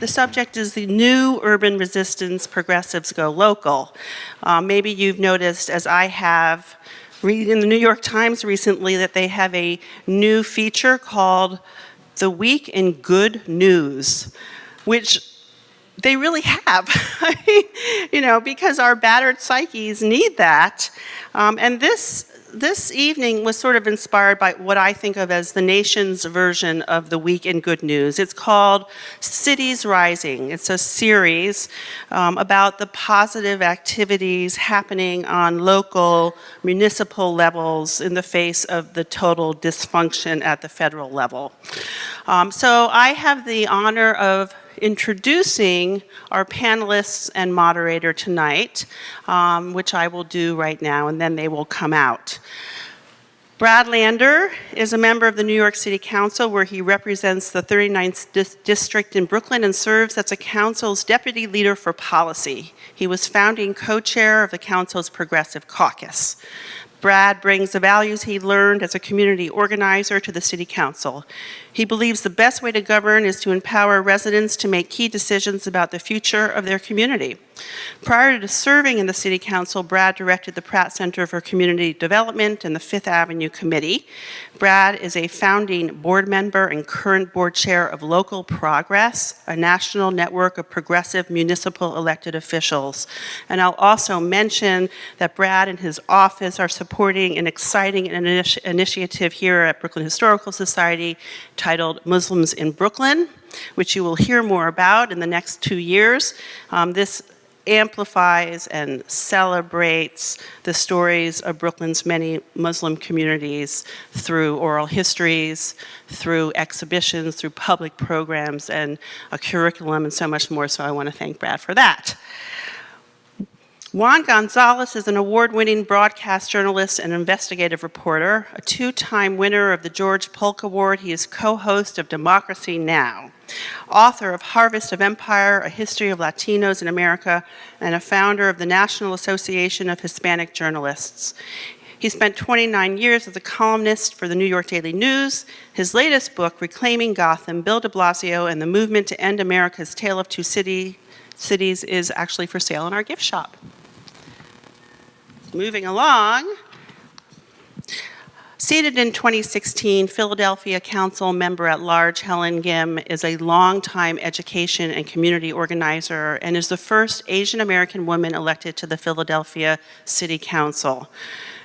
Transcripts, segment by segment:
The subject is the new urban resistance progressives go local. Maybe you've noticed, as I have, reading in the New York Times recently, that they have a new feature called The Week in Good News, which they really have, because our battered psyches need that. And this evening was sort of inspired by what I think of as the nation's version of the Week in Good News. It's called Cities Rising. It's a series about the positive activities happening on local, municipal levels in the face of the total dysfunction at the federal level. So I have the honor of introducing our panelists and moderator tonight, which I will do right now, and then they will come out. Brad Lander is a member of the New York City Council, where he represents the 39th District in Brooklyn and serves as the council's deputy leader for policy. He was founding co-chair of the council's Progressive Caucus. Brad brings the values he learned as a community organizer to the City Council. He believes the best way to govern is to empower residents to make key decisions about the future of their community. Prior to serving in the City Council, Brad directed the Pratt Center for Community Development and the Fifth Avenue Committee. Brad is a founding board member and current board chair of Local Progress, a national network of progressive municipal elected officials. And I'll also mention that Brad and his office are supporting an exciting initiative here at Brooklyn Historical Society titled Muslims in Brooklyn, which you will hear more about in the next 2 years. This amplifies and celebrates the stories of Brooklyn's many Muslim communities through oral histories, through exhibitions, through public programs, and a curriculum, and so much more. So I want to thank Brad for that. Juan Gonzalez is an award-winning broadcast journalist and investigative reporter, a two-time winner of the George Polk Award. He is co-host of Democracy Now!, author of Harvest of Empire, A History of Latinos in America, and a founder of the National Association of Hispanic Journalists. He spent 29 years as a columnist for the New York Daily News. His latest book, Reclaiming Gotham, Bill de Blasio and the Movement to End America's Tale of Two Cities, is actually for sale in our gift shop. Moving along, seated in 2016, Philadelphia Council member at large Helen Gim is a longtime education and community organizer and is the first Asian American woman elected to the Philadelphia City Council.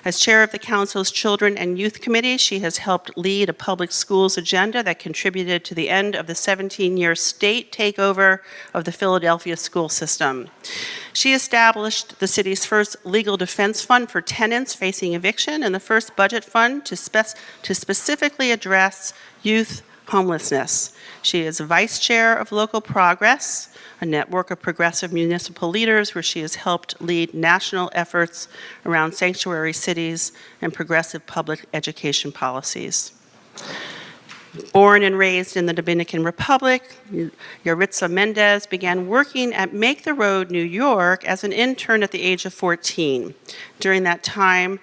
As chair of the council's Children and Youth Committee, she has helped lead a public schools agenda that contributed to the end of the 17-year state takeover of the Philadelphia school system. She established the city's first legal defense fund for tenants facing eviction and the first budget fund to specifically address youth homelessness. She is vice chair of Local Progress, a network of progressive municipal leaders where she has helped lead national efforts around sanctuary cities and progressive public education policies. Born and raised in the Dominican Republic, Yaritza Mendez began working at Make the Road New York as an intern at the age of 14. During that time,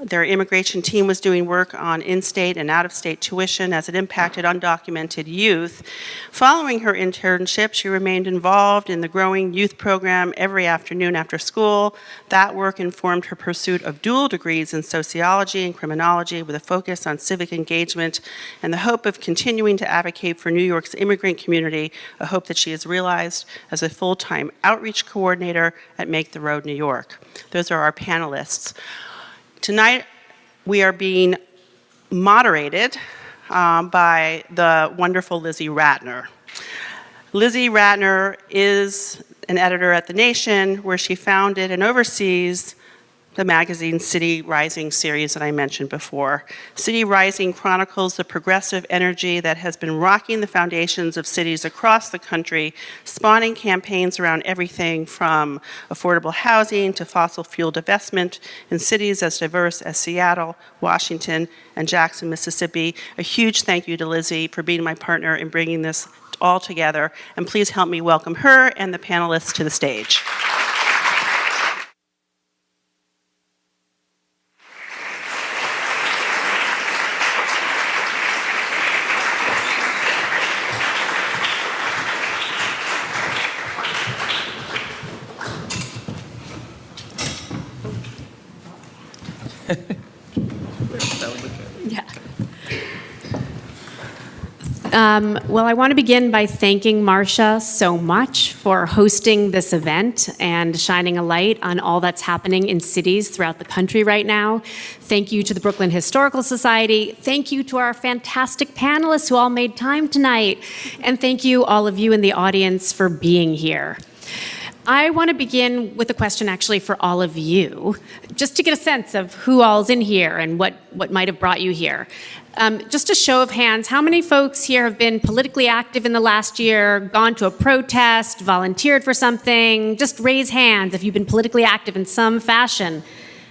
their immigration team was doing work on in-state and out-of-state tuition as it impacted undocumented youth. Following her internship, she remained involved in the growing youth program every afternoon after school. That work informed her pursuit of dual degrees in sociology and criminology with a focus on civic engagement and the hope of continuing to advocate for New York's immigrant community, a hope that she has realized as a full-time outreach coordinator at Make the Road New York. Those are our panelists. Tonight, we are being moderated by the wonderful Lizzie Ratner. Lizzie Ratner is an editor at The Nation, where she founded and oversees the magazine City Rising series that I mentioned before. City Rising chronicles the progressive energy that has been rocking the foundations of cities across the country, spawning campaigns around everything from affordable housing to fossil fuel divestment in cities as diverse as Seattle, Washington, and Jackson, Mississippi. A huge thank you to Lizzie for being my partner in bringing this all together, and please help me welcome her and the panelists to the stage. Well, I want to begin by thanking Marcia so much for hosting this event and shining a light on all that's happening in cities throughout the country right now. Thank you to the Brooklyn Historical Society. Thank you to our fantastic panelists who all made time tonight. And thank you, all of you in the audience, for being here. I want to begin with a question actually for all of you, just to get a sense of who all's in here and what might have brought you here. Just a show of hands, how many folks here have been politically active in the last year, gone to a protest, volunteered for something? Just raise hands if you've been politically active in some fashion.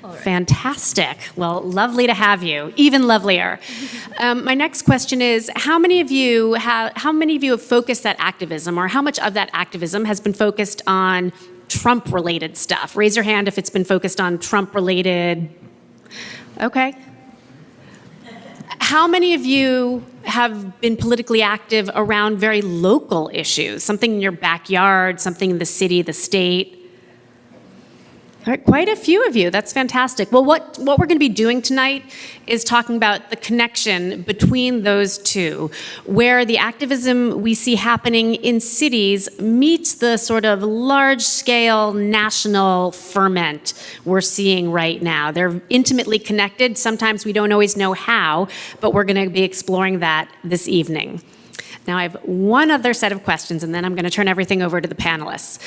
Right. Fantastic. Well, lovely to have you. Even lovelier. My next question is, how many of you have focused that activism, or how much of that activism has been focused on Trump-related stuff? Raise your hand if it's been focused on Trump-related. Okay. How many of you have been politically active around very local issues, something in your backyard, something in the city, the state? All right, quite a few of you. That's fantastic. Well, what we're going to be doing tonight is talking about the connection between those two, where the activism we see happening in cities meets the sort of large-scale national ferment we're seeing right now. They're intimately connected. Sometimes we don't always know how, but we're going to be exploring that this evening. Now, I have one other set of questions, and then I'm going to turn everything over to the panelists.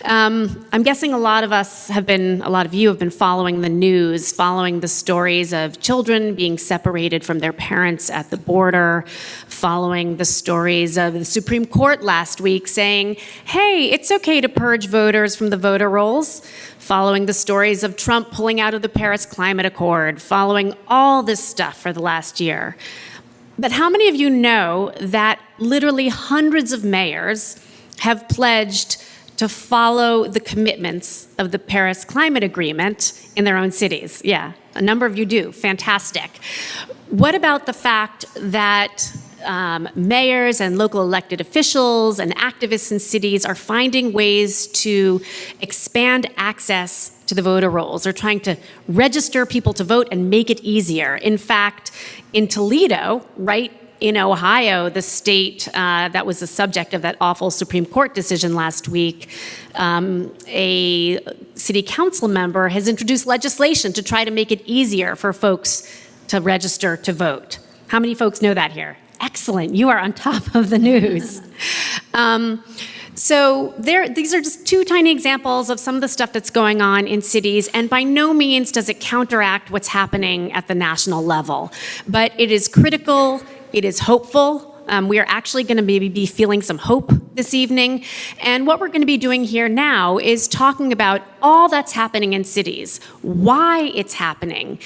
I'm guessing a lot of you have been following the news, following the stories of children being separated from their parents at the border, following the stories of the Supreme Court last week saying, hey, it's okay to purge voters from the voter rolls, following the stories of Trump pulling out of the Paris Climate Accord, following all this stuff for the last year. But how many of you know that literally hundreds of mayors have pledged to follow the commitments of the Paris Climate Agreement in their own cities? Yeah, a number of you do. Fantastic. What about the fact that mayors and local elected officials and activists in cities are finding ways to expand access to the voter rolls, or trying to register people to vote and make it easier? In fact, in Toledo, right in Ohio, the state that was the subject of that awful Supreme Court decision last week, a city council member has introduced legislation to try to make it easier for folks to register to vote. How many folks know that here? Excellent, you are on top of the news. So these are just two tiny examples of some of the stuff that's going on in cities, and by no means does it counteract what's happening at the national level. But it is critical, it is hopeful. We are actually going to maybe be feeling some hope this evening. And what we're going to be doing here now is talking about all that's happening in cities, why it's happening,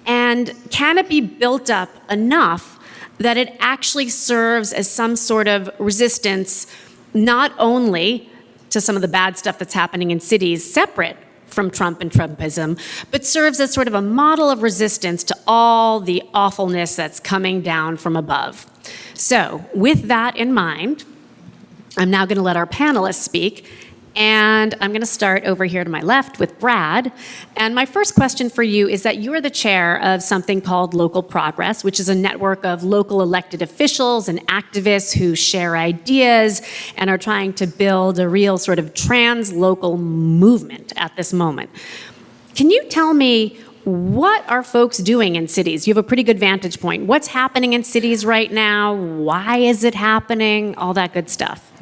and can it be built up enough that it actually serves as some sort of resistance, not only to some of the bad stuff that's happening in cities separate from Trump and Trumpism, but serves as sort of a model of resistance to all the awfulness that's coming down from above. So with that in mind, I'm now going to let our panelists speak. And I'm going to start over here to my left with Brad. And my first question for you is that you are the chair of something called Local Progress, which is a network of local elected officials and activists who share ideas and are trying to build a real sort of trans-local movement at this moment. Can you tell me, what are folks doing in cities? You have a pretty good vantage point. What's happening in cities right now? Why is it happening? All that good stuff.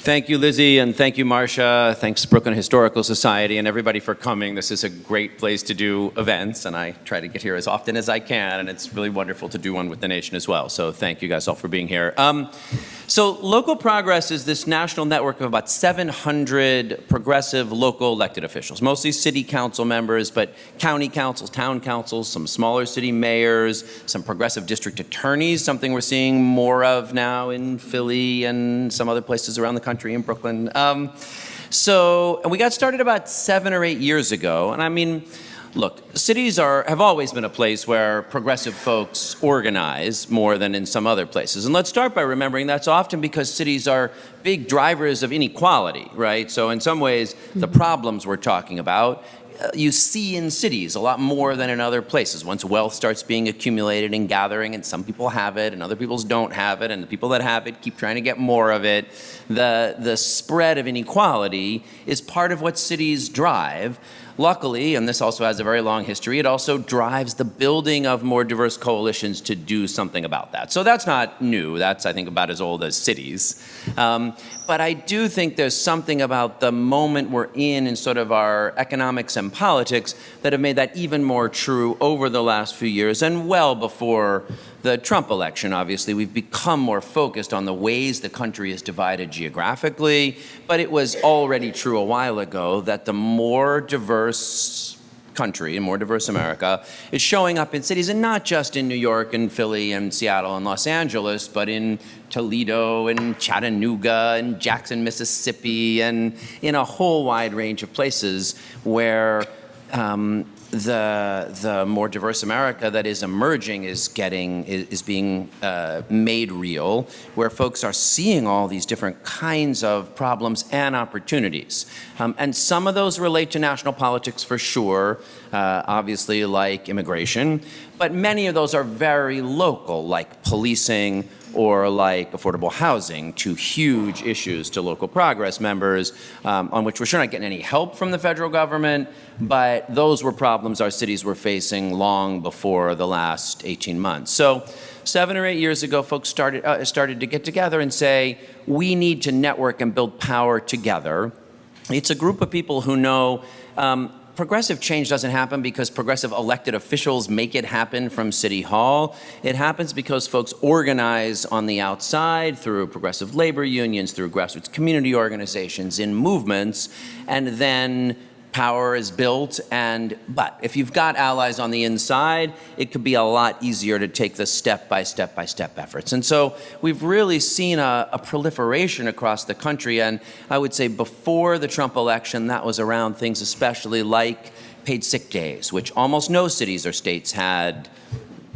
Thank you, Lizzie, and thank you, Marcia. Thanks, Brooklyn Historical Society, and everybody for coming. This is a great place to do events, and I try to get here as often as I can, and it's really wonderful to do one with the nation as well. So thank you guys all for being here. So Local Progress is this national network of about 700 progressive local elected officials, mostly city council members, but county councils, town councils, some smaller city mayors, some progressive district attorneys, something we're seeing more of now in Philly and some other places around the country, in Brooklyn. And we got started about 7 or 8 years ago, and I mean, look, cities have always been a place where progressive folks organize more than in some other places. And let's start by remembering that's often because cities are big drivers of inequality, right? So in some ways, the problems we're talking about you see in cities a lot more than in other places. Once wealth starts being accumulated and gathering, and some people have it and other people don't have it, and the people that have it keep trying to get more of it, the spread of inequality is part of what cities drive. Luckily, and this also has a very long history, it also drives the building of more diverse coalitions to do something about that. So that's not new. That's, I think, about as old as cities. But I do think there's something about the moment we're in sort of our economics and politics that have made that even more true over the last few years and well before the Trump election. Obviously, we've become more focused on the ways the country is divided geographically, but it was already true a while ago that the more diverse country and more diverse America is showing up in cities, and not just in New York and Philly and Seattle and Los Angeles, but in Toledo and Chattanooga and Jackson, Mississippi, and in a whole wide range of places where the more diverse America that is emerging is being made real, where folks are seeing all these different kinds of problems and opportunities. And some of those relate to national politics for sure, obviously like immigration, but many of those are very local, like policing or like affordable housing, two huge issues to local progress members, on which we're sure not getting any help from the federal government, but those were problems our cities were facing long before the last 18 months. So 7 or 8 years ago, folks started to get together and say, we need to network and build power together. It's a group of people who know progressive change doesn't happen because progressive elected officials make it happen from City Hall. It happens because folks organize on the outside through progressive labor unions, through grassroots community organizations, in movements, and then power is built. But if you've got allies on the inside, it could be a lot easier to take the step-by-step efforts. And so we've really seen a proliferation across the country. And I would say before the Trump election, that was around things especially like paid sick days, which almost no cities or states had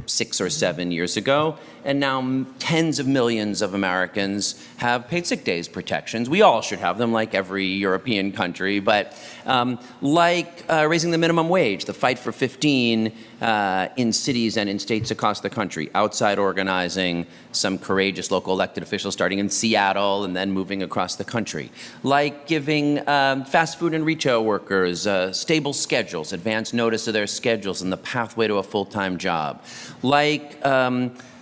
6 or 7 years ago. And now tens of millions of Americans have paid sick days protections. We all should have them, like every European country, but raising the minimum wage, the fight for 15 in cities and in states across the country, outside organizing, some courageous local elected officials starting in Seattle and then moving across the country, like giving fast food and retail workers stable schedules, advance notice of their schedules and the pathway to a full-time job, like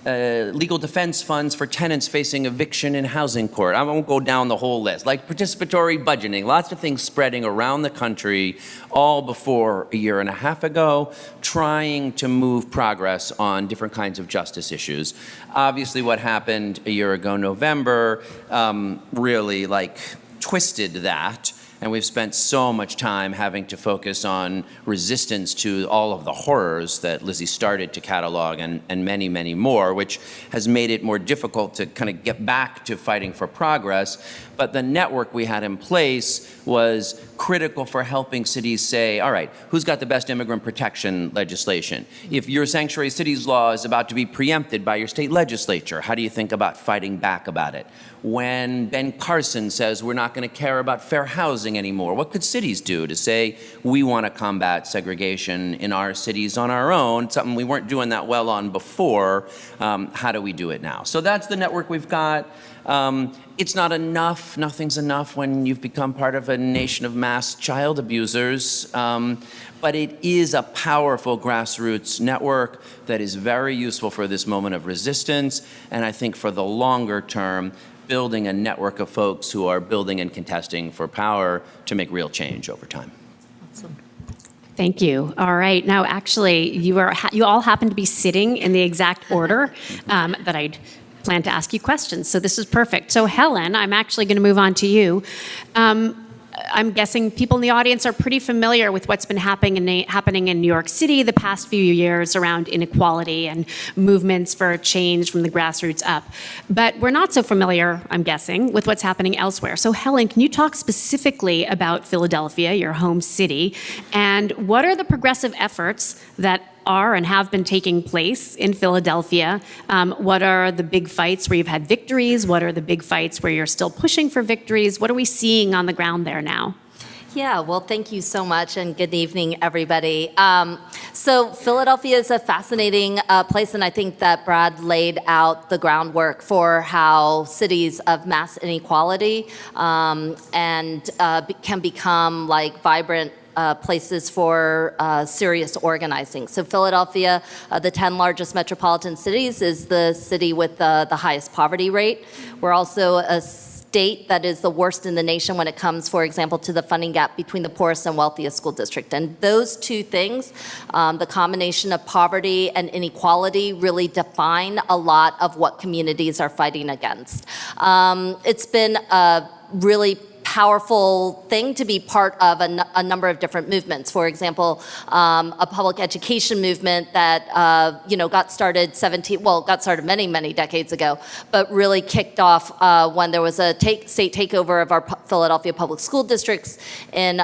legal defense funds for tenants facing eviction in housing court. I won't go down the whole list. Like participatory budgeting, lots of things spreading around the country, all before a year and a half ago, trying to move progress on different kinds of justice issues. Obviously, what happened a year ago, November, really twisted that. And we've spent so much time having to focus on resistance to all of the horrors that Lizzie started to catalog and many, many more, which has made it more difficult to kind of get back to fighting for progress. But the network we had in place was critical for helping cities say, all right, who's got the best immigrant protection legislation? If your sanctuary cities law is about to be preempted by your state legislature, how do you think about fighting back about it? When Ben Carson says we're not going to care about fair housing anymore, what could cities do to say we want to combat segregation in our cities on our own, something we weren't doing that well on before? How do we do it now? So that's the network we've got. It's not enough. Nothing's enough when you've become part of a nation of mass child abusers. But it is a powerful grassroots network that is very useful for this moment of resistance. And I think for the longer term, building a network of folks who are building and contesting for power to make real change over time. Awesome. Thank you. All right. Now, actually, you all happen to be sitting in the exact order that I'd planned to ask you questions. So this is perfect. So Helen, I'm actually going to move on to you. I'm guessing people in the audience are pretty familiar with what's been happening in New York City the past few years around inequality and movements for change from the grassroots up. But we're not so familiar, I'm guessing, with what's happening elsewhere. So Helen, can you talk specifically about Philadelphia, your home city, and what are the progressive efforts that are and have been taking place in Philadelphia? What are the big fights where you've had victories? What are the big fights where you're still pushing for victories? What are we seeing on the ground there now? Yeah, well, thank you so much, and good evening, everybody. So Philadelphia is a fascinating place, and I think that Brad laid out the groundwork for how cities of mass inequality can become like vibrant places for serious organizing. So Philadelphia, the 10 largest metropolitan cities, is the city with the highest poverty rate. We're also a state that is the worst in the nation when it comes, for example, to the funding gap between the poorest and wealthiest school district. And those two things, the combination of poverty and inequality, really define a lot of what communities are fighting against. It's been a really powerful thing to be part of a number of different movements. For example, a public education movement that got started many decades ago, but really kicked off when there was a state takeover of our Philadelphia public school districts in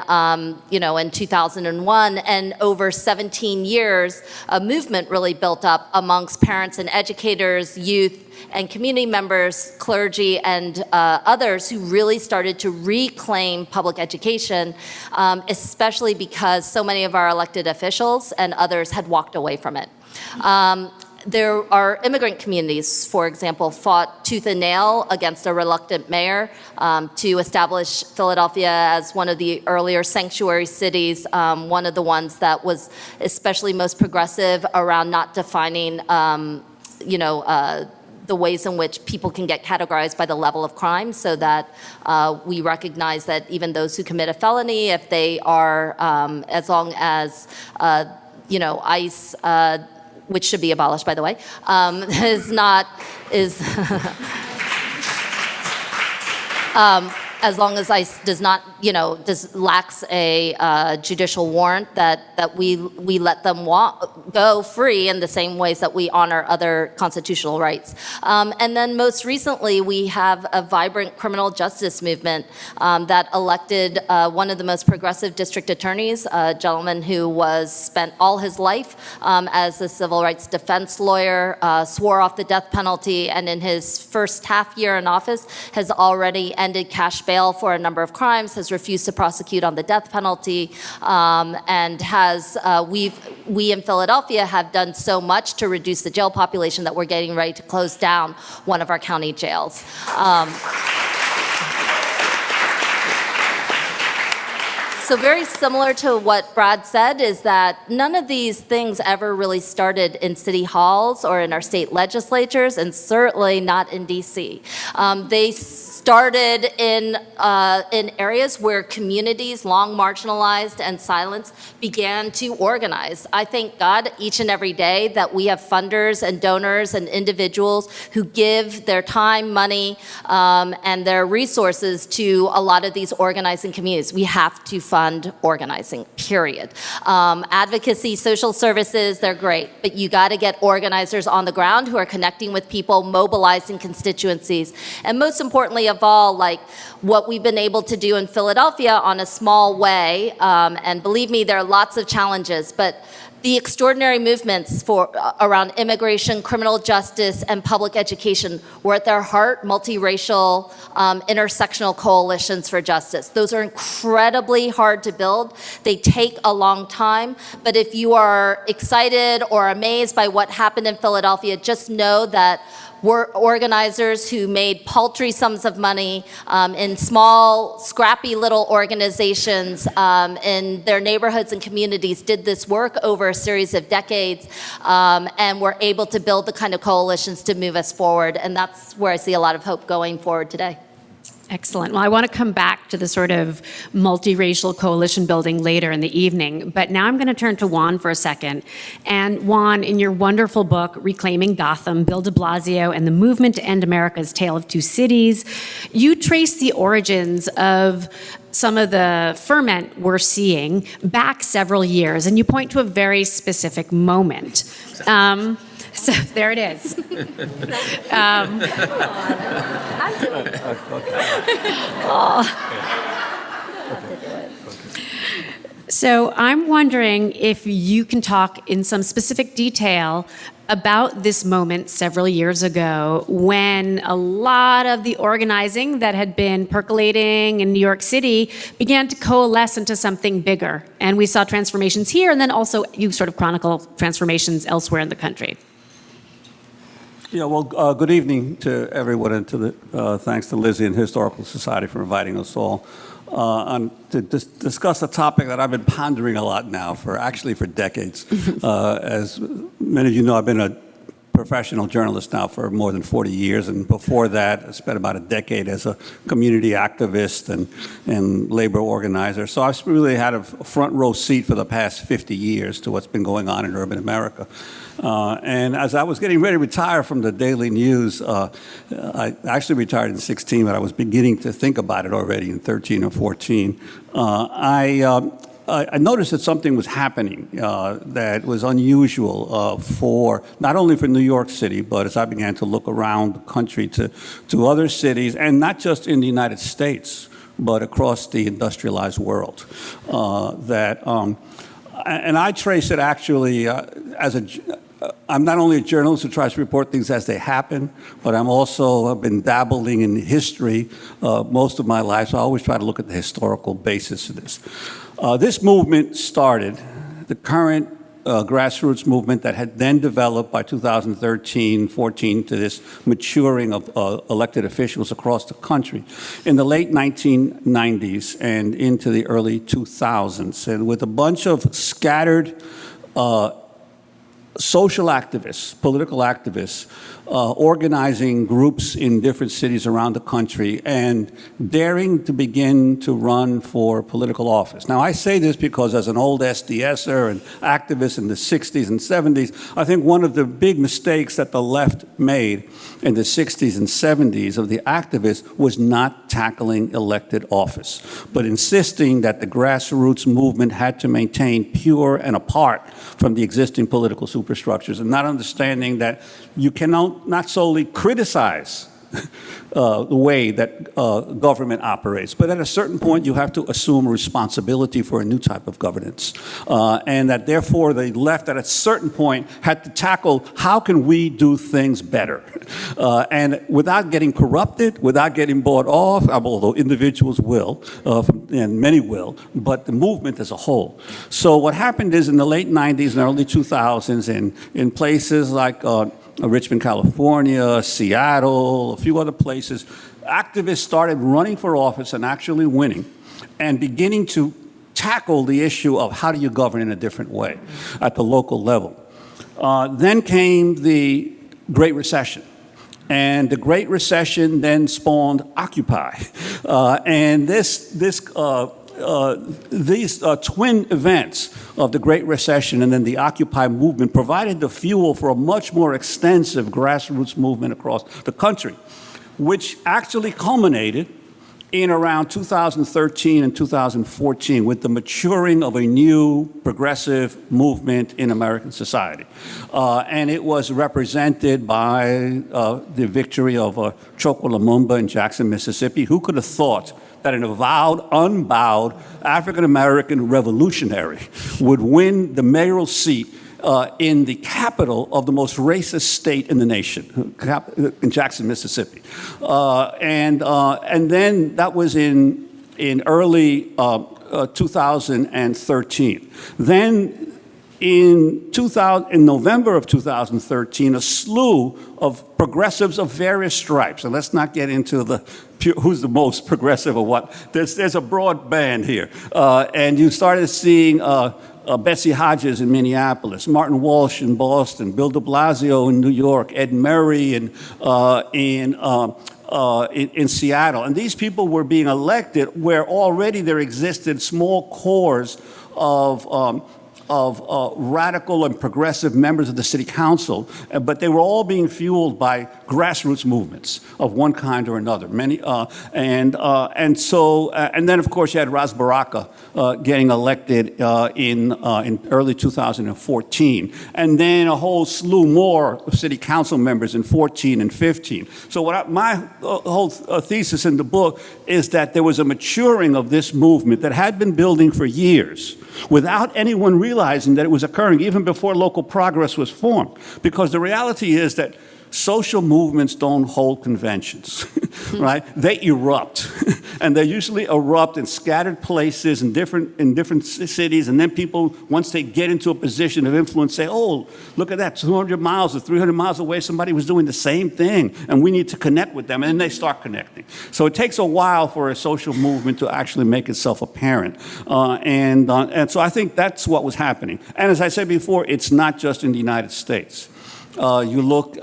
2001, and over 17 years, a movement really built up amongst parents and educators, youth, and community members, clergy, and others who really started to reclaim public education, especially because so many of our elected officials and others had walked away from it. There are immigrant communities, for example, fought tooth and nail against a reluctant mayor to establish Philadelphia as one of the earlier sanctuary cities, one of the ones that was especially most progressive around not defining the ways in which people can get categorized by the level of crime, so that we recognize that even those who commit a felony, if they are, as long as, ICE, which should be abolished, by the way, as long as ICE does not, lacks a judicial warrant, that we let them go free in the same ways that we honor other constitutional rights. And then most recently, we have a vibrant criminal justice movement that elected one of the most progressive district attorneys, a gentleman who spent all his life as a civil rights defense lawyer, swore off the death penalty, and in his first half year in office has already ended cash bail for a number of crimes, has refused to prosecute on the death penalty, and we in Philadelphia have done so much to reduce the jail population that we're getting ready to close down one of our county jails. So very similar to what Brad said is that none of these things ever really started in city halls or in our state legislatures, and certainly not in DC. They started in areas where communities, long marginalized and silenced, began to organize. I thank God each and every day that we have funders and donors and individuals who give their time, money, and their resources to a lot of these organizing communities. We have to fund organizing, period. Advocacy, social services, they're great, but you got to get organizers on the ground who are connecting with people, mobilizing constituencies, and most importantly of all, like what we've been able to do in Philadelphia on a small way, and believe me, there are lots of challenges, but the extraordinary movements around immigration, criminal justice, and public education were at their heart multiracial, intersectional coalitions for justice. Those are incredibly hard to build. They take a long time, but if you are excited or amazed by what happened in Philadelphia, just know that organizers who made paltry sums of money in small, scrappy little organizations in their neighborhoods and communities did this work over a series of decades, and were able to build the kind of coalitions to move us forward. And that's where I see a lot of hope going forward today. Excellent. Well, I want to come back to the sort of multiracial coalition building later in the evening, but now I'm going to turn to Juan for a second. And Juan, in your wonderful book, Reclaiming Gotham, Bill de Blasio and the Movement to End America's Tale of Two Cities, you trace the origins of some of the ferment we're seeing back several years, and you point to a very specific moment. So there it is. So I'm wondering if you can talk in some specific detail about this moment several years ago when a lot of the organizing that had been percolating in New York City began to coalesce into something bigger. And we saw transformations here, and then also you sort of chronicle transformations elsewhere in the country. Yeah, well, good evening to everyone, and thanks to Lizzie and Historical Society for inviting us all to discuss a topic that I've been pondering a lot now for decades. As many of you know, I've been a professional journalist now for more than 40 years, and before that, I spent about a decade as a community activist and labor organizer. So I've really had a front row seat for the past 50 years to what's been going on in urban America. And as I was getting ready to retire from the Daily News, I actually retired in 16, but I was beginning to think about it already in 13 or 14. I noticed that something was happening that was unusual not only for New York City, but as I began to look around the country to other cities, and not just in the United States, but across the industrialized world. And I trace it actually I'm not only a journalist who tries to report things as they happen, but I'm also have been dabbling in history most of my life, so I always try to look at the historical basis of this. This movement started, the current grassroots movement that had then developed by 2013, 14 to this maturing of elected officials across the country in the late 1990s and into the early 2000s, and with a bunch of scattered social activists, political activists, organizing groups in different cities around the country and daring to begin to run for political office. Now, I say this because as an old SDSer and activist in the 60s and 70s, I think one of the big mistakes that the left made in the 60s and 70s of the activists was not tackling elected office, but insisting that the grassroots movement had to maintain pure and apart from the existing political superstructures, and not understanding that you cannot not solely criticize the way that government operates, but at a certain point you have to assume responsibility for a new type of governance. And that therefore the left at a certain point had to tackle how can we do things better? And without getting corrupted, without getting bought off, although individuals will, and many will, but the movement as a whole. So what happened is in the late 90s and early 2000s in places like Richmond, California, Seattle, a few other places, activists started running for office and actually winning and beginning to tackle the issue of how do you govern in a different way at the local level. Then came the Great Recession. And the Great Recession then spawned Occupy. And these twin events of the Great Recession and then the Occupy movement provided the fuel for a much more extensive grassroots movement across the country, which actually culminated in around 2013 and 2014 with the maturing of a new progressive movement in American society. And it was represented by the victory of Chokwe Lumumba in Jackson, Mississippi. Who could have thought that an avowed, unbowed African-American revolutionary would win the mayoral seat in the capital of the most racist state in the nation, in Jackson, Mississippi. And then that was in early 2013. Then in November of 2013, a slew of progressives of various stripes, and let's not get into who's the most progressive or what. There's a broad band here. And you started seeing Betsy Hodges in Minneapolis, Martin Walsh in Boston, Bill de Blasio in New York, Ed Murray in Seattle. And these people were being elected where already there existed small cores of radical and progressive members of the city council, but they were all being fueled by grassroots movements of one kind or another. And then of course you had Ras Baraka getting elected in early 2014, and then a whole slew more of city council members in 14 and 15. So my whole thesis in the book is that there was a maturing of this movement that had been building for years without anyone realizing that it was occurring even before local progress was formed. Because the reality is that social movements don't hold conventions, right? They erupt, and they usually erupt in scattered places in different cities, and then people, once they get into a position of influence, say, oh, look at that, 200 miles or 300 miles away, somebody was doing the same thing, and we need to connect with them, and then they start connecting. So it takes a while for a social movement to actually make itself apparent, and so I think that's what was happening. And as I said before, it's not just in the United States. You look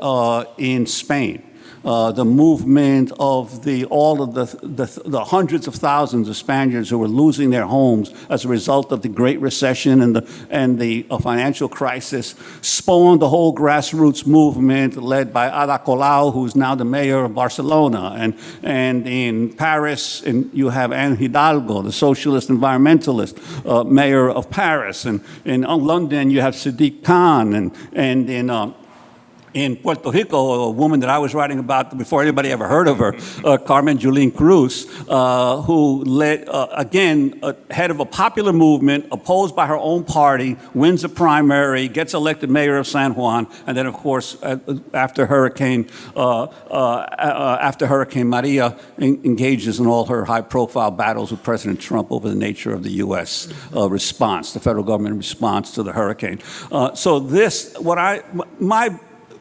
in Spain, the movement of all of the hundreds of thousands of Spaniards who were losing their homes as a result of the Great Recession and the financial crisis spawned the whole grassroots movement led by Ada Colau, who's now the mayor of Barcelona. And in Paris, you have Anne Hidalgo, the socialist environmentalist mayor of Paris. And in London, you have Sadiq Khan. And in Puerto Rico, a woman that I was writing about before anybody ever heard of her, Carmen Yulín Cruz, who led, again, head of a popular movement opposed by her own party, wins a primary, gets elected mayor of San Juan, and then, of course, after Hurricane Maria, engages in all her high-profile battles with President Trump over the nature of the U.S. Response, the federal government response to the hurricane. My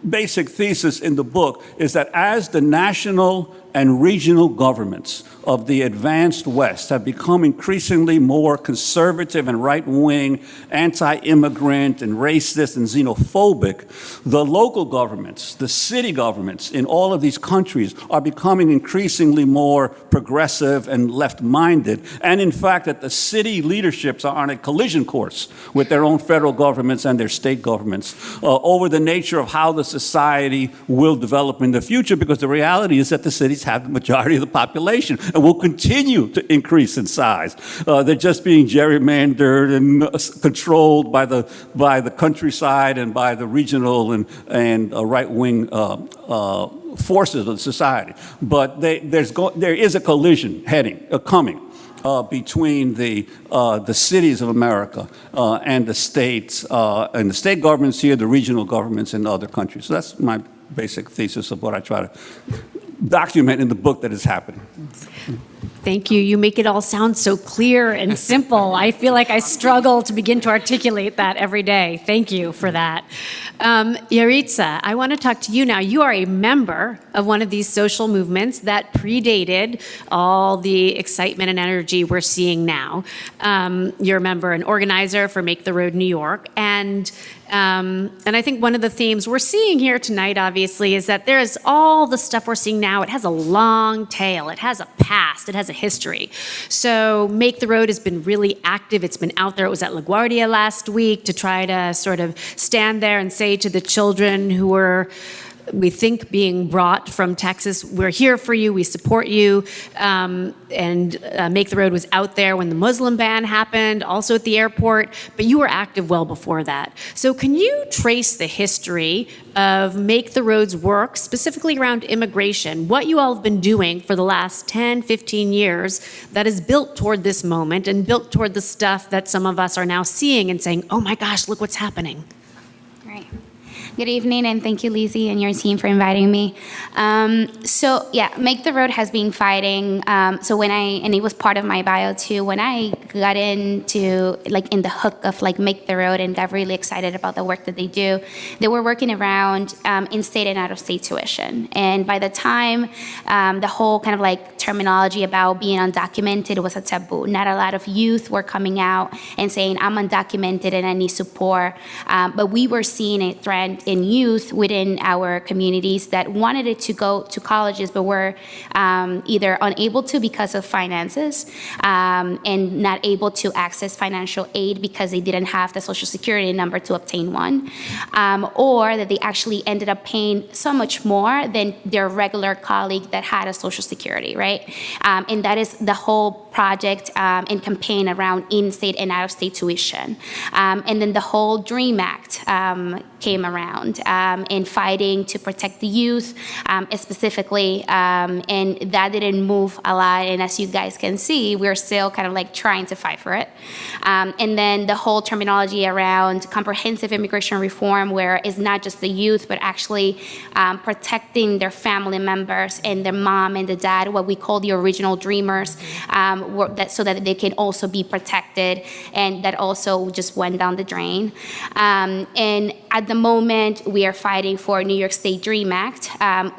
basic thesis in the book is that as the national and regional governments of the advanced West have become increasingly more conservative and right-wing, anti-immigrant and racist and xenophobic, the local governments, the city governments in all of these countries are becoming increasingly more progressive and left-minded. And in fact, that the city leaderships are on a collision course with their own federal governments and their state governments over the nature of how the society will develop in the future, because the reality is that the cities have the majority of the population and will continue to increase in size. They're just being gerrymandered and controlled by the countryside and by the regional and right-wing forces of the society. But there is a collision coming between the cities of America and the states, and the state governments here, the regional governments in other countries. So that's my basic thesis of what I try to document in the book that is happening. Thank you. You make it all sound so clear and simple. I feel like I struggle to begin to articulate that every day. Thank you for that. Yaritza, I want to talk to you now. You are a member of one of these social movements that predated all the excitement and energy we're seeing now. You're a member and organizer for Make the Road New York. And I think one of the themes we're seeing here tonight, obviously, is that there's all the stuff we're seeing now. It has a long tail. It has a past. It has a history. So Make the Road has been really active. It's been out there. It was at LaGuardia last week to try to sort of stand there and say to the children who were, we think, being brought from Texas, we're here for you, we support you. Make the Road was out there when the Muslim ban happened, also at the airport, but you were active well before that. So can you trace the history of Make the Road's work, specifically around immigration, what you all have been doing for the last 10, 15 years that is built toward this moment and built toward the stuff that some of us are now seeing and saying, oh my gosh, look what's happening. Right. Good evening, and thank you, Lizzie, and your team for inviting me. Make the Road has been fighting. And it was part of my bio too. When I got into, in the hook of Make the Road and got really excited about the work that they do, they were working around in-state and out-of-state tuition. And by the time the whole kind of terminology about being undocumented was a taboo, not a lot of youth were coming out and saying, I'm undocumented and I need support. But we were seeing a trend and youth within our communities that wanted it to go to colleges but were either unable to because of finances and not able to access financial aid because they didn't have the Social Security number to obtain one, or that they actually ended up paying so much more than their regular colleague that had a Social Security, right? And that is the whole project and campaign around in-state and out-of-state tuition. And then the whole DREAM Act came around in fighting to protect the youth specifically, and that didn't move a lot. And as you guys can see, we're still kind of like trying to fight for it. And then the whole terminology around comprehensive immigration reform, where it's not just the youth, but actually protecting their family members and their mom and the dad, what we call the original dreamers, so that they can also be protected, and that also just went down the drain. And at the moment, we are fighting for New York State DREAM Act,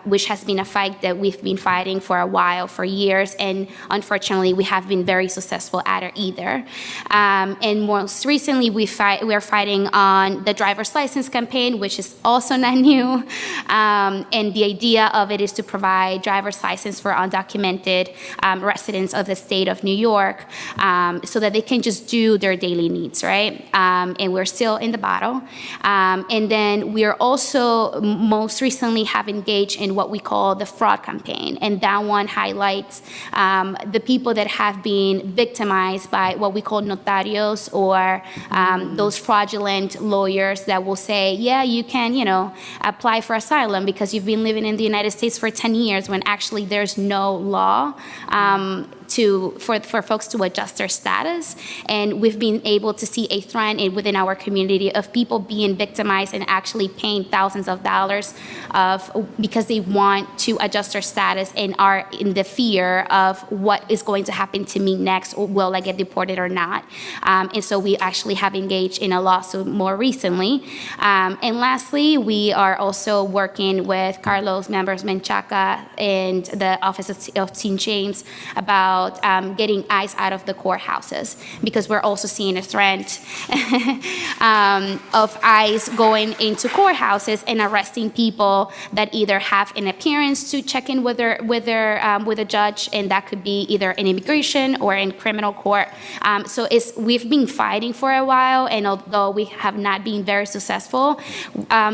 which has been a fight that we've been fighting for a while, for years, and unfortunately, we have been very successful at it either. And most recently, we are fighting on the driver's license campaign, which is also not new. And the idea of it is to provide driver's license for undocumented residents of the state of New York, so that they can just do their daily needs, right? And we're still in the battle. And then we are also most recently have engaged in what we call the fraud campaign. And that one highlights the people that have been victimized by what we call notarios, or those fraudulent lawyers that will say, yeah, you can, apply for asylum because you've been living in the United States for 10 years, when actually there's no law for folks to adjust their status. And we've been able to see a trend within our community of people being victimized and actually paying thousands of dollars because they want to adjust their status and are in the fear of what is going to happen to me next, or will I get deported or not. And so we actually have engaged in a lawsuit more recently. And lastly, we are also working with Carlos Members Menchaca and the Office of St. James about getting ICE out of the courthouses, because we're also seeing a trend of ICE going into courthouses and arresting people that either have an appearance to check in with a judge, and that could be either in immigration or in criminal court. So we've been fighting for a while, and although we have not been very successful,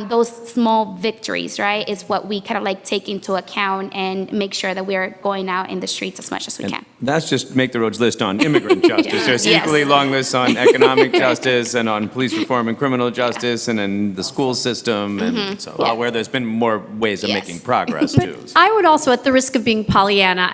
those small victories, right, is what we kind of like take into account and make sure that we're going out in the streets as much as we can. That's just Make the Roads list on immigrant justice. There's equally long lists on economic justice and on police reform and criminal justice and in the school system, and so where there's been more ways of making progress too. I would also, at the risk of being Pollyanna,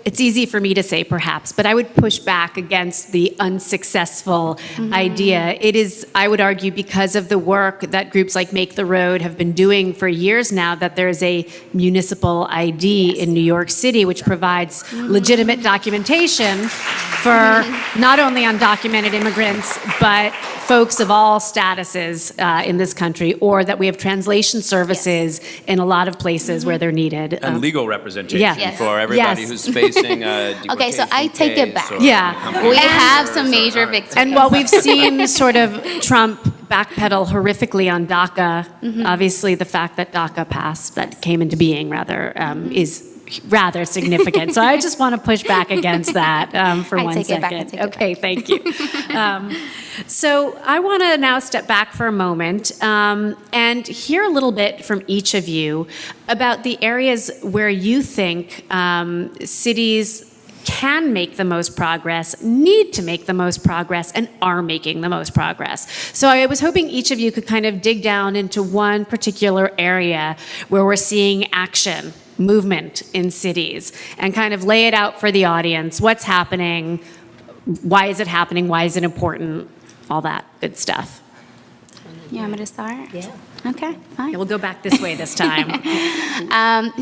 it's easy for me to say perhaps, but I would push back against the unsuccessful idea. It is, I would argue, because of the work that groups like Make the Road have been doing for years now, that there's a municipal ID in New York City, which provides legitimate documentation for not only undocumented immigrants, but folks of all statuses in this country, or that we have translation services in a lot of places where they're needed. And legal representation for everybody who's facing deportation. Okay, so I take it back. We have some major victories. And while we've seen sort of Trump backpedal horrifically on DACA, obviously the fact that DACA passed, that came into being rather, is rather significant. So I just want to push back against that for 1 second. Okay, thank you. So I want to now step back for a moment and hear a little bit from each of you about the areas where you think cities can make the most progress, need to make the most progress, and are making the most progress. So I was hoping each of you could kind of dig down into one particular area where we're seeing action, movement in cities, and kind of lay it out for the audience. What's happening? Why is it happening? Why is it important? All that good stuff. You want me to start? Yeah. Okay, fine. Yeah, we'll go back this way this time.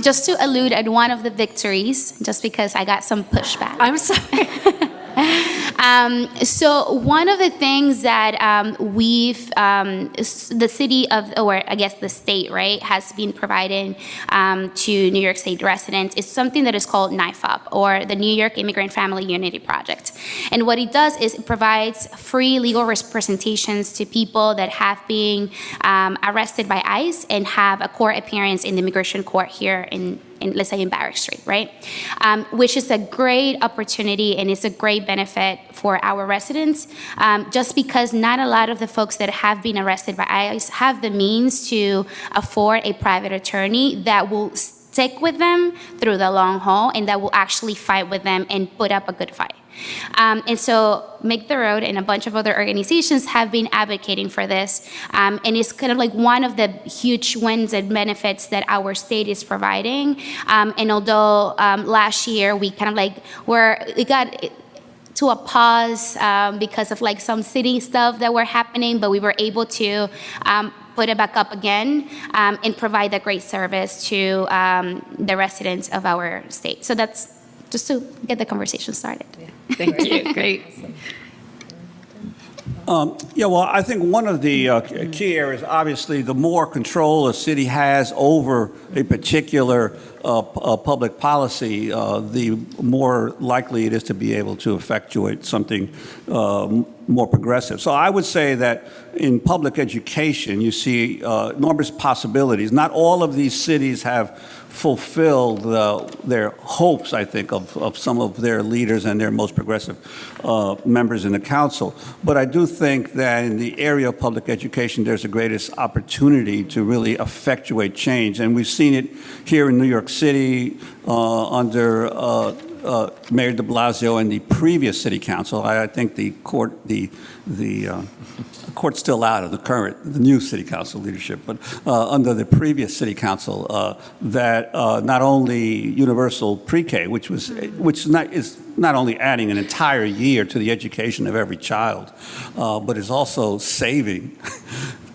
Just to allude at one of the victories, just because I got some pushback. I'm sorry. So one of the things that the city of, or I guess the state, right, has been providing to New York State residents is something that is called NYFUP, or the New York Immigrant Family Unity Project. And what it does is it provides free legal representations to people that have been arrested by ICE and have a court appearance in the immigration court here in let's say in Barrack Street, right? Which is a great opportunity and it's a great benefit for our residents, just because not a lot of the folks that have been arrested by ICE have the means to afford a private attorney that will stick with them through the long haul and that will actually fight with them and put up a good fight. And so Make the Road and a bunch of other organizations have been advocating for this. And it's kind of like one of the huge wins and benefits that our state is providing. And although last year we kind of like it got to a pause because of like some city stuff that were happening, but we were able to put it back up again and provide that great service to the residents of our state. So that's just to get the conversation started. Thank you. Great. Yeah, well, I think one of the key areas, obviously, the more control a city has over a particular public policy, the more likely it is to be able to effectuate something more progressive. So I would say that in public education, you see enormous possibilities. Not all of these cities have fulfilled their hopes, I think, of some of their leaders and their most progressive members in the council. But I do think that in the area of public education, there's the greatest opportunity to really effectuate change. And we've seen it here in New York City under Mayor de Blasio and the previous city council. I think the court's still out of the new city council leadership, but under the previous city council, that not only universal pre-K, which is not only adding an entire year to the education of every child, but is also saving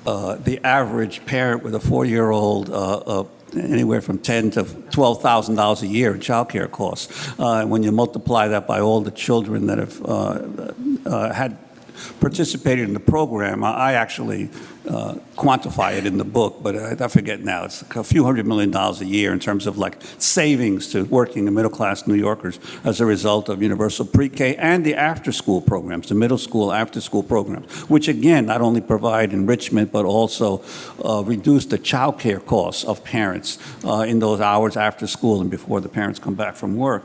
the average parent with a 4-year-old anywhere from $10,000 to $12,000 a year in child care costs. When you multiply that by all the children that have had participated in the program, I actually quantify it in the book, but I forget now. It's a few $100 million a year in terms of like savings to working and middle-class New Yorkers as a result of universal pre-K and the after-school programs, the middle school after-school programs, which again not only provide enrichment but also reduce the child care costs of parents in those hours after school and before the parents come back from work.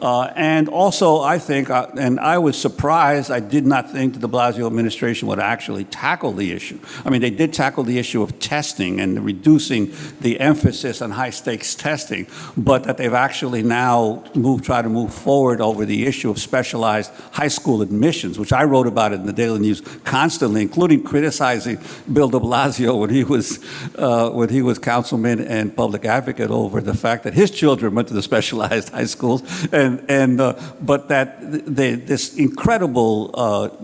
And also, I think, and I was surprised, I did not think that the Blasio administration would actually tackle the issue. I mean, they did tackle the issue of testing and reducing the emphasis on high-stakes testing, but that they've actually now tried to move forward over the issue of specialized high school admissions, which I wrote about it in the Daily News constantly, including criticizing Bill de Blasio when he was councilman and public advocate over the fact that his children went to the specialized high schools. But that this incredible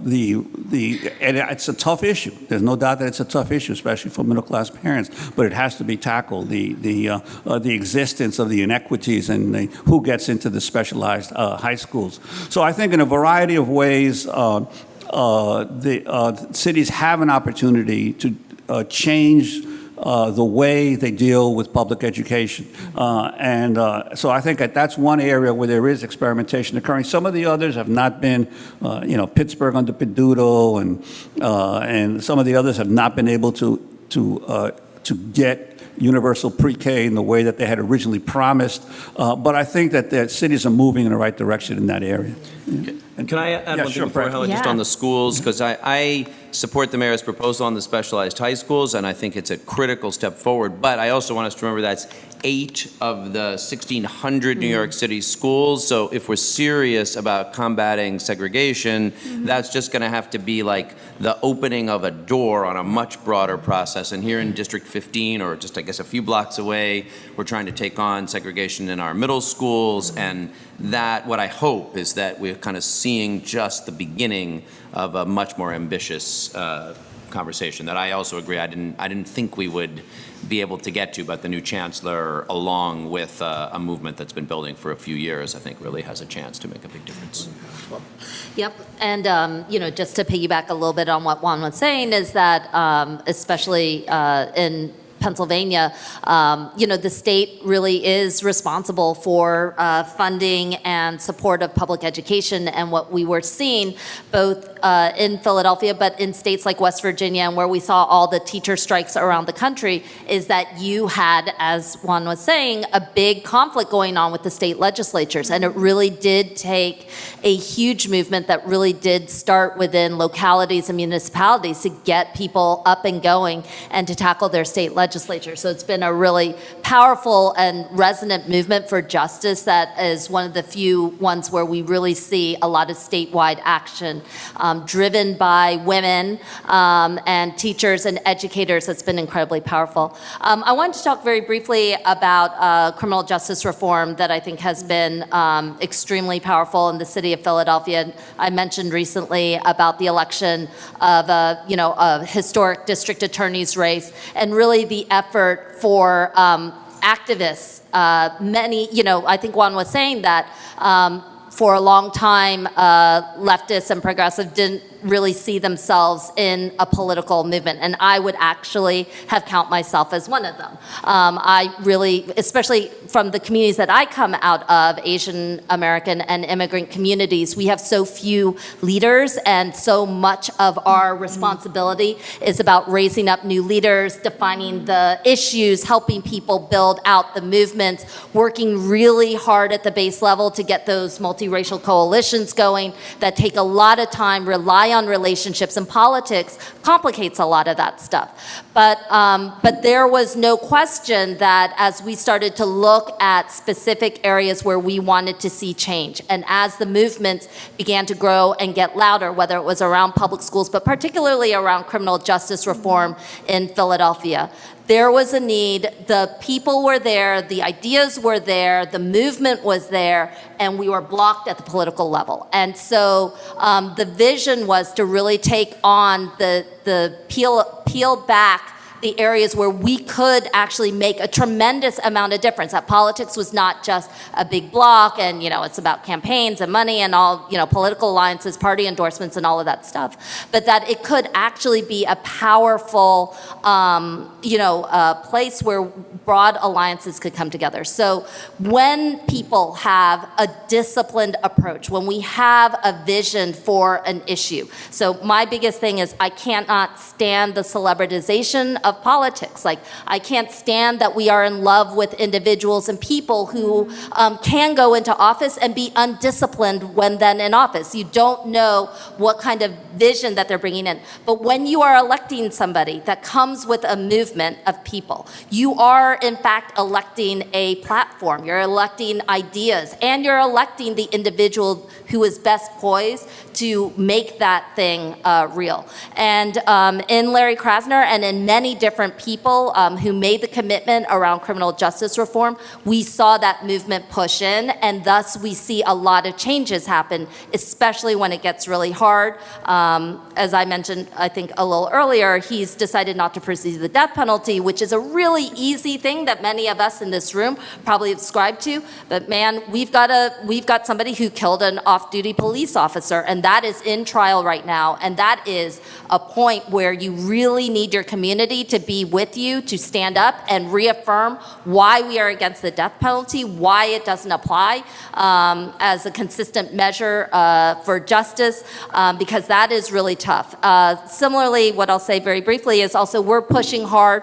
and it's a tough issue. There's no doubt that it's a tough issue, especially for middle class parents. But it has to be tackled. The existence of the inequities and who gets into the specialized high schools. So I think in a variety of ways, the cities have an opportunity to change the way they deal with public education. So I think that's one area where there is experimentation occurring. Some of the others have not been, Pittsburgh under Peduto and some of the others have not been able to get universal pre-K in the way that they had originally promised. But I think that the cities are moving in the right direction in that area. And can I add one sure, thing before Brad. Helen, just Yeah. on the schools? Because I support the mayor's proposal on the specialized high schools, and I think it's a critical step forward. But I also want us to remember that's 8 of the 1,600 New York City schools. So if we're serious about combating segregation, that's just going to have to be like the opening of a door on a much broader process. And here in District 15, or just I guess a few blocks away, we're trying to take on segregation in our middle schools. And that, what I hope is that we're kind of seeing just the beginning of a much more ambitious conversation that I also agree I didn't think we would be able to get to, but the new chancellor, along with a movement that's been building for a few years, I think really has a chance to make a big difference. Yep, and just to piggyback a little bit on what Juan was saying is that especially in Pennsylvania, the state really is responsible for funding and support of public education. And what we were seeing both in Philadelphia, but in states like West Virginia, and where we saw all the teacher strikes around the country, is that you had, as Juan was saying, a big conflict going on with the state legislatures. And it really did take a huge movement that really did start within localities and municipalities to get people up and going and to tackle their state legislature. So it's been a really powerful and resonant movement for justice that is one of the few ones where we really see a lot of statewide action driven by women and teachers and educators. That's been incredibly powerful. I wanted to talk very briefly about criminal justice reform that I think has been extremely powerful in the city of Philadelphia. I mentioned recently about the election of a historic district attorney's race, and really the effort for activists. I think Juan was saying that for a long time, leftists and progressives didn't really see themselves in a political movement. And I would actually have count myself as one of them. I really, especially from the communities that I come out of, Asian American and immigrant communities, we have so few leaders, and so much of our responsibility is about raising up new leaders, defining the issues, helping people build out the movements, working really hard at the base level to get those multiracial coalitions going that take a lot of time, rely on relationships, and politics complicates a lot of that stuff. But there was no question that as we started to look at specific areas where we wanted to see change, and as the movements began to grow and get louder, whether it was around public schools, but particularly around criminal justice reform in Philadelphia, there was a need. The people were there, the ideas were there, the movement was there, and we were blocked at the political level. And so the vision was to really take on the peel back the areas where we could actually make a tremendous amount of difference. That politics was not just a big block, and it's about campaigns and money and all, political alliances, party endorsements, and all of that stuff, but that it could actually be a powerful, place where broad alliances could come together. So when people have a disciplined approach, when we have a vision for an issue, so my biggest thing is I cannot stand the celebritization of politics. Like, I can't stand that we are in love with individuals and people who can go into office and be undisciplined when then in office. You don't know what kind of vision that they're bringing in. But when you are electing somebody that comes with a movement of people, you are in fact electing a platform. You're electing ideas, and you're electing the individual who is best poised to make that thing real. And in Larry Krasner and in many different people who made the commitment around criminal justice reform, we saw that movement push in, and thus we see a lot of changes happen, especially when it gets really hard. As I mentioned, I think a little earlier, he's decided not to pursue the death penalty, which is a really easy thing that many of us in this room probably subscribe to. But man, we've got somebody who killed an off-duty police officer, and that is in trial right now. And that is a point where you really need your community to be with you, to stand up and reaffirm why we are against the death penalty, why it doesn't apply as a consistent measure for justice, because that is really tough. Similarly, what I'll say very briefly is also we're pushing hard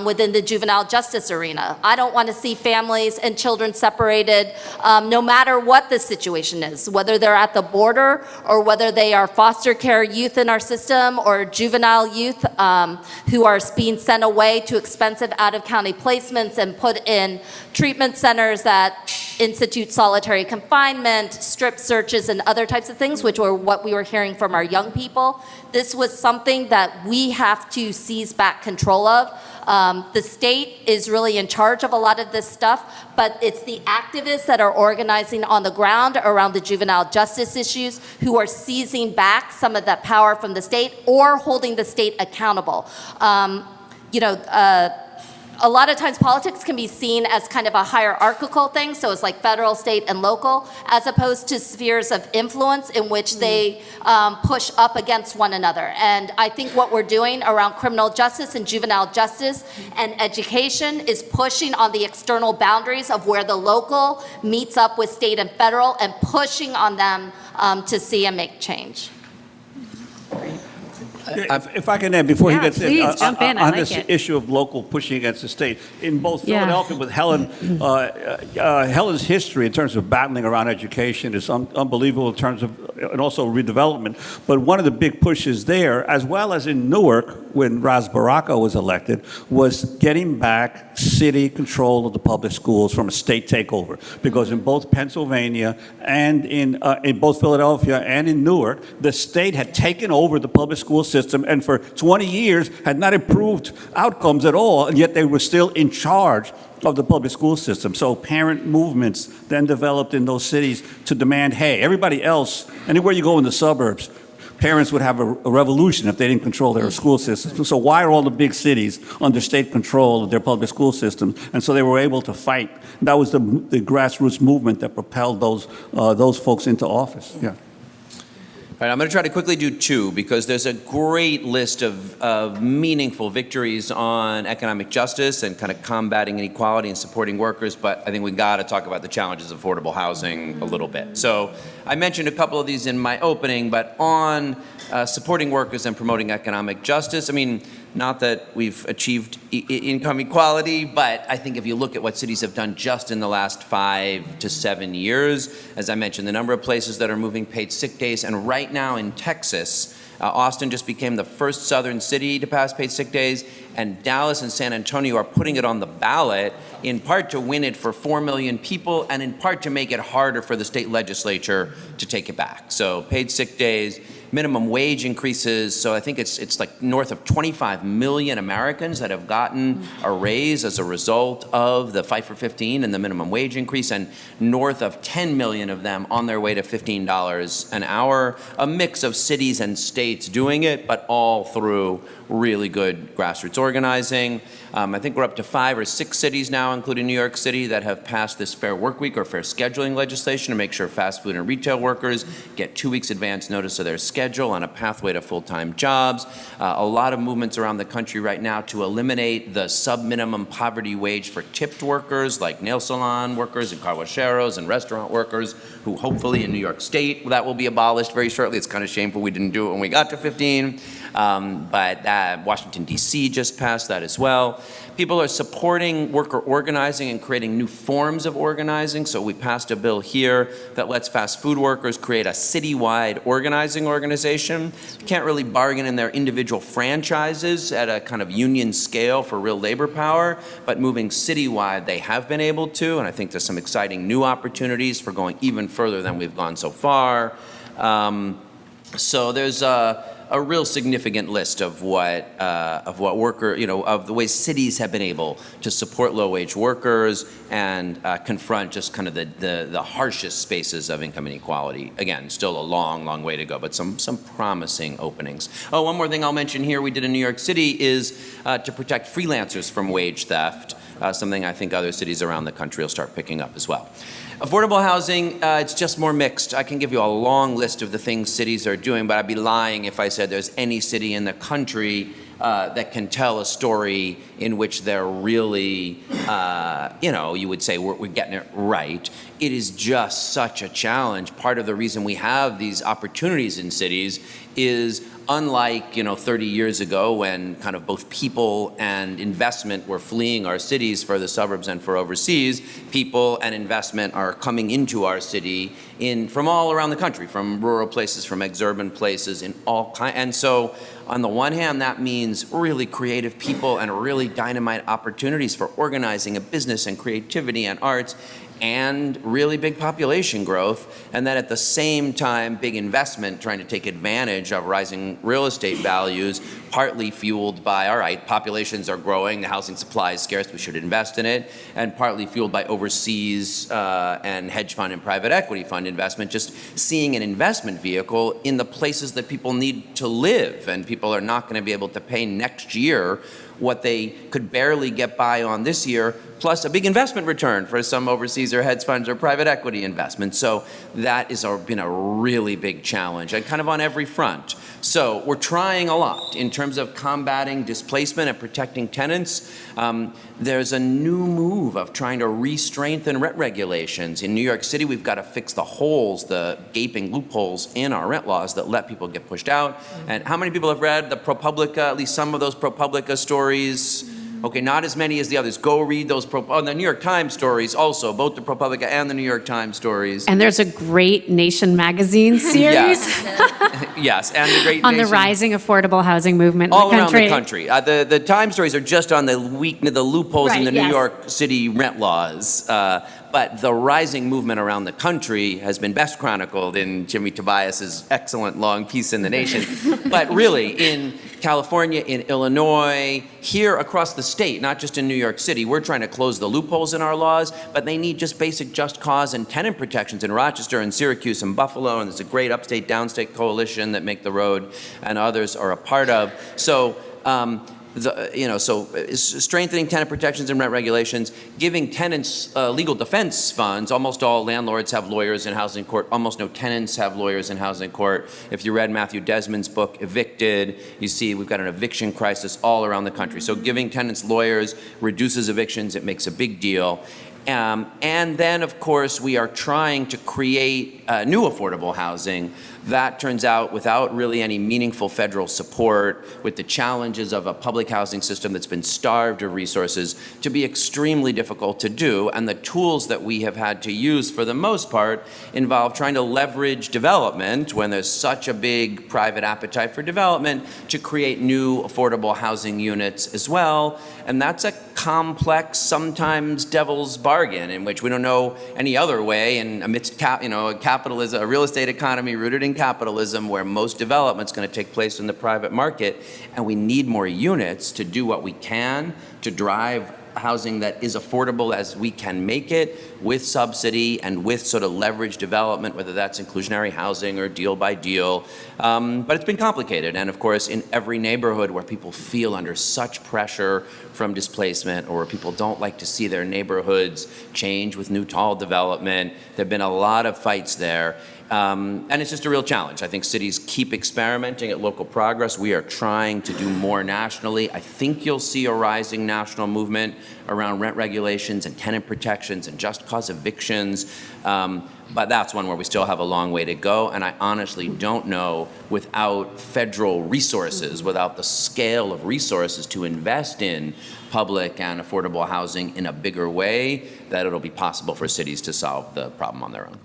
within the juvenile justice arena. I don't want to see families and children separated no matter what the situation is, whether they're at the border or whether they are foster care youth in our system or juvenile youth who are being sent away to expensive out-of-county placements and put in treatment centers that institute solitary confinement, strip searches, and other types of things, which were what we were hearing from our young people. This was something that we have to seize back control of. The state is really in charge of a lot of this stuff, but it's the activists that are organizing on the ground around the juvenile justice issues who are seizing back some of that power from the state or holding the state accountable. a lot of times politics can be seen as kind of a hierarchical thing, so it's like federal, state, and local, as opposed to spheres of influence in which they push up against one another. And I think what we're doing around criminal justice and juvenile justice and education is pushing on the external boundaries of where the local meets up with state and federal and pushing on them to see and make change. If I can add, before he Yeah, gets please, jump in. I on like this it. issue of local pushing against the state, in both Yeah. Philadelphia with Helen, Helen's history in terms of battling around education is unbelievable in terms of, and also redevelopment. But one of the big pushes there, as well as in Newark, when Ras Baraka was elected, was getting back city control of the public schools from a state takeover. Because in both Pennsylvania and in both Philadelphia and in Newark, the state had taken over the public school system and for 20 years had not improved outcomes at all, and yet they were still in charge of the public school system. So parent movements then developed in those cities to demand, hey, everybody else, anywhere you go in the suburbs, parents would have a revolution if they didn't control their school systems. So why are all the big cities under state control of their public school systems? And so they were able to fight. That was the grassroots movement that propelled those folks into office. Yeah. All right, I'm going to try to quickly do two because there's a great list of meaningful victories on economic justice and kind of combating inequality and supporting workers, but I think we got to talk about the challenges of affordable housing a little bit. So I mentioned a couple of these in my opening, but on supporting workers and promoting economic justice, I mean, not that we've achieved income equality, but I think if you look at what cities have done just in the last 5 to 7 years, as I mentioned, the number of places that are moving paid sick days, and right now in Texas, Austin just became the first southern city to pass paid sick days, and Dallas and San Antonio are putting it on the ballot, in part to win it for 4 million people, and in part to make it harder for the state legislature to take it back. So paid sick days, minimum wage increases, so I think it's like north of 25 million Americans that have gotten a raise as a result of the Fight for 15 and the minimum wage increase, and north of 10 million of them on their way to $15 an hour. A mix of cities and states doing it, but all through really good grassroots organizing. I think we're up to 5 or 6 cities now, including New York City, that have passed this Fair Workweek or fair scheduling legislation to make sure fast food and retail workers get 2 weeks advance notice of their schedule on a pathway to full-time jobs. A lot of movements around the country right now to eliminate the sub-minimum poverty wage for tipped workers like nail salon workers and car washeros and restaurant workers, who hopefully in New York State that will be abolished very shortly. It's kind of shameful we didn't do it when we got to 15. But Washington, D.C. just passed that as well. People are supporting worker organizing and creating new forms of organizing. So we passed a bill here that lets fast food workers create a citywide organizing organization. Can't really bargain in their individual franchises at a kind of union scale for real labor power, but moving citywide, they have been able to, and I think there's some exciting new opportunities for going even further than we've gone so far. So there's a real significant list of what worker, of the ways cities have been able to support low-wage workers and confront just kind of the harshest spaces of income inequality. Again, still a long, long way to go, but some promising openings. Oh, one more thing I'll mention here we did in New York City is to protect freelancers from wage theft, something I think other cities around the country will start picking up as well. Affordable housing, it's just more mixed. I can give you a long list of the things cities are doing, but I'd be lying if I said there's any city in the country that can tell a story in which they're really, you would say we're getting it right. It is just such a challenge. Part of the reason we have these opportunities in cities is unlike 30 years ago when kind of both people and investment were fleeing our cities for the suburbs and for overseas, people and investment are coming into our city from all around the country, from rural places, from exurban places, in all kinds. And so on the one hand, that means really creative people and really dynamite opportunities for organizing a business and creativity and arts. and really big population growth, and then at the same time, big investment trying to take advantage of rising real estate values, partly fueled by, all right, populations are growing, the housing supply is scarce, we should invest in it, and partly fueled by overseas and hedge fund and private equity fund investment, just seeing an investment vehicle in the places that people need to live, and people are not going to be able to pay next year what they could barely get by on this year, plus a big investment return for some overseas or hedge funds or private equity investments. So that has been a really big challenge, and kind of on every front. So we're trying a lot in terms of combating displacement and protecting tenants. There's a new move of trying to re-strengthen rent regulations. In New York City, we've got to fix the holes, the gaping loopholes in our rent laws that let people get pushed out. And how many people have read the ProPublica, at least some of those ProPublica stories? Okay, not as many as the others. Go read those the New York Times stories also, both the ProPublica and the New York Times stories. And there's a great Nation magazine series Yes, and the Great on the Nation. rising affordable housing movement All in the around country. the country. The Times stories are just on the loopholes in Right, the New yes. York City rent laws. But the rising movement around the country has been best chronicled in Jimmy Tobias's excellent long piece in The Nation. But really, in California, in Illinois, here across the state, not just in New York City, we're trying to close the loopholes in our laws, but they need just basic just cause and tenant protections in Rochester and Syracuse and Buffalo, and there's a great upstate downstate coalition that Make the Road and others are a part of. So strengthening tenant protections and rent regulations, giving tenants legal defense funds. Almost all landlords have lawyers in housing court. Almost no tenants have lawyers in housing court. If you read Matthew Desmond's book, Evicted, you see we've got an eviction crisis all around the country. So giving tenants lawyers reduces evictions. It makes a big deal. And then, of course, we are trying to create new affordable housing. That turns out, without really any meaningful federal support, with the challenges of a public housing system that's been starved of resources, to be extremely difficult to do. And the tools that we have had to use, for the most part, involve trying to leverage development, when there's such a big private appetite for development, to create new affordable housing units as well. And that's a complex, sometimes devil's bargain, in which we don't know any other way. And amidst capitalism, a real estate economy rooted in capitalism, where most development's going to take place in the private market, and we need more units to do what we can to drive housing that is affordable as we can make it, with subsidy and with sort of leverage development, whether that's inclusionary housing or deal by deal. But it's been complicated. And of course, in every neighborhood where people feel under such pressure from displacement, or where people don't like to see their neighborhoods change with new tall development, there have been a lot of fights there. And it's just a real challenge. I think cities keep experimenting at local progress. We are trying to do more nationally. I think you'll see a rising national movement around rent regulations and tenant protections and just cause evictions. But that's one where we still have a long way to go. And I honestly don't know, without federal resources, without the scale of resources to invest in public and affordable housing in a bigger way, that it'll be possible for cities to solve the problem on their own.